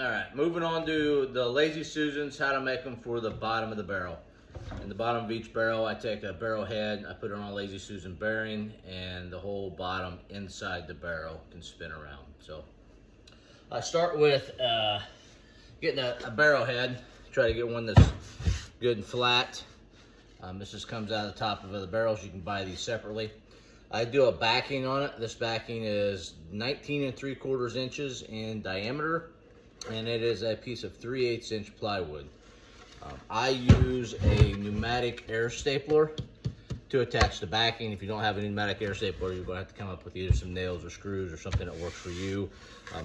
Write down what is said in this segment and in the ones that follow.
All right, moving on to the Lazy Susans, how to make them for the bottom of the barrel. In the bottom of each barrel, I take a barrel head, I put it on a Lazy Susan bearing, and the whole bottom inside the barrel can spin around. So I start with getting a barrel head, try to get one that's good and flat. This just comes out of the top of the barrels. You can buy these separately. I do a backing on it. This backing is 19 3/4 inches in diameter, and it is a piece of 3/8 inch plywood. I use a pneumatic air stapler to attach the backing. If you don't have a pneumatic air stapler, you're going to have to come up with either some nails or screws or something that works for you.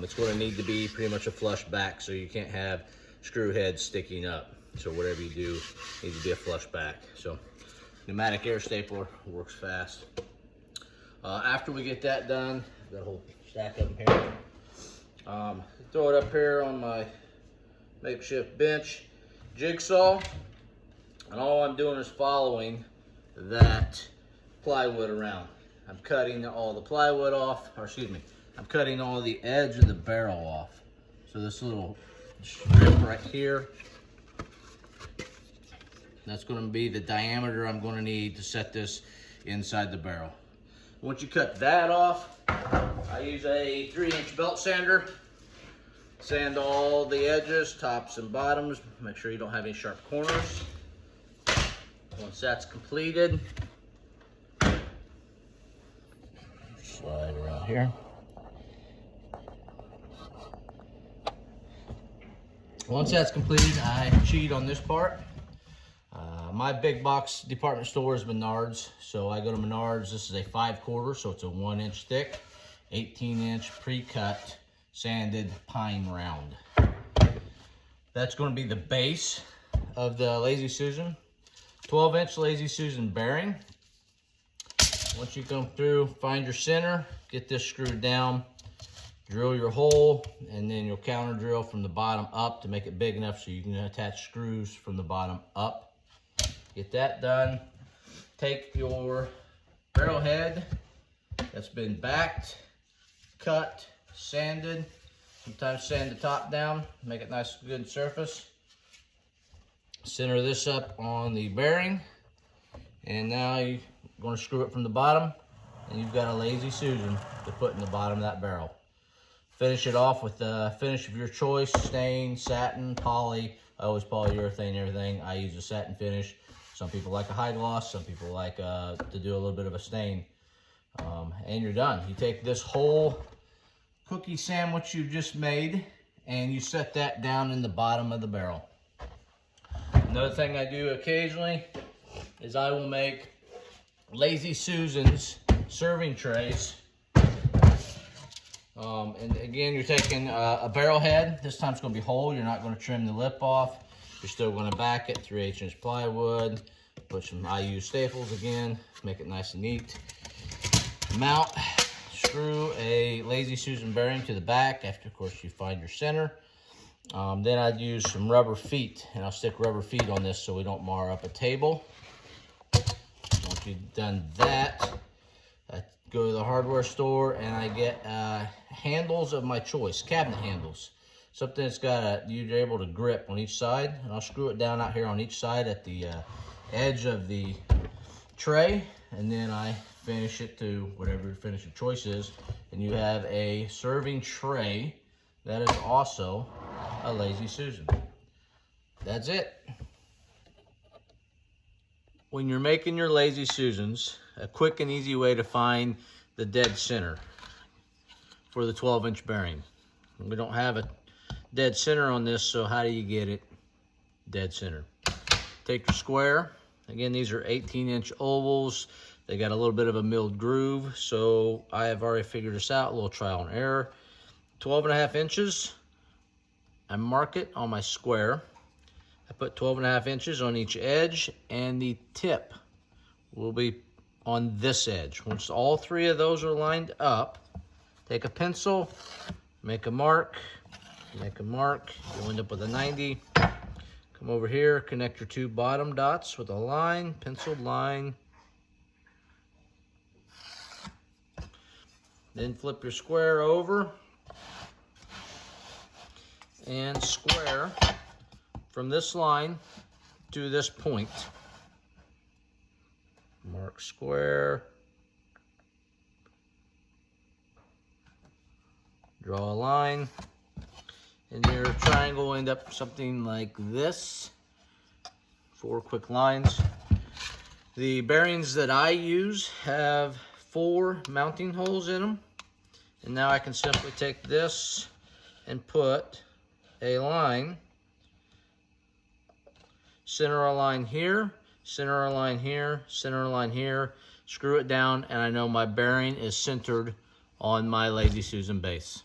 It's going to need to be pretty much a flush back, so you can't have screw heads sticking up. So whatever you do needs to be a flush back. So pneumatic air stapler works fast. After we get that done, got a whole stack of them here. Throw it up here on my makeshift bench jigsaw, and all I'm doing is following that plywood around. I'm cutting all the plywood off, or excuse me, I'm cutting all the edge of the barrel off. So this little strip right here, that's going to be the diameter I'm going to need to set this inside the barrel. Once you cut that off, I use a 3-inch belt sander. Sand all the edges, tops and bottoms. Make sure you don't have any sharp corners. Once that's completed, slide around here. Once that's completed, I cheat on this part. My big box department store is Menards, so I go to Menards. This is a 5/4, so it's a 1-inch thick, 18-inch pre-cut sanded pine round. That's going to be the base of the Lazy Susan. 12-inch Lazy Susan bearing. Once you come through, find your center, get this screwed down, drill your hole, and then you'll counter drill from the bottom up to make it big enough so you can attach screws from the bottom up. Get that done. Take your barrel head that's been backed, cut, sanded. Sometimes sand the top down, make it nice good surface. Center this up on the bearing, and now you're going to screw it from the bottom, and you've got a Lazy Susan to put in the bottom of that barrel. Finish it off with the finish of your choice: stain, satin, poly. I always polyurethane everything. I use a satin finish. Some people like a high gloss, some people like to do a little bit of a stain. And you're done. You take this whole cookie sandwich you just made and you set that down in the bottom of the barrel. Another thing I do occasionally is I will make Lazy Susan's serving trays. And again, you're taking a barrel head. This time it's going to be whole. You're not going to trim the lip off. You're still going to back it, 3/8 inch plywood. Put some IU staples again, make it nice and neat. Mount, screw a Lazy Susan bearing to the back after, of course, you find your center. Then I'd use some rubber feet, and I'll stick rubber feet on this so we don't mar up a table. Once you've done that, I go to the hardware store and I get handles of my choice, cabinet handles. Something that's got you're able to grip on each side, and I'll screw it down out here on each side at the edge of the tray, and then I finish it to whatever your finish of choice is, and you have a serving tray that is also a Lazy Susan. That's it. When you're making your Lazy Susans, a quick and easy way to find the dead center for the 12-inch bearing. We don't have a dead center on this, so how do you get it dead center? Take your square. Again, these are 18-inch ovals. They got a little bit of a milled groove, so I have already figured this out, a little trial and error. 12.5 inches. I mark it on my square. I put 12.5 inches on each edge, and the tip will be on this edge. Once all three of those are lined up, take a pencil, make a mark, you'll end up with a 90. Come over here, connect your two bottom dots with a line, penciled line. Then flip your square over and square from this line to this point. Mark square. Draw a line. And your triangle will end up something like this. 4 quick lines. The bearings that I use have 4 mounting holes in them. And now I can simply take this and put a line, center a line here, center a line here, center a line here, screw it down, and I know my bearing is centered on my Lazy Susan base.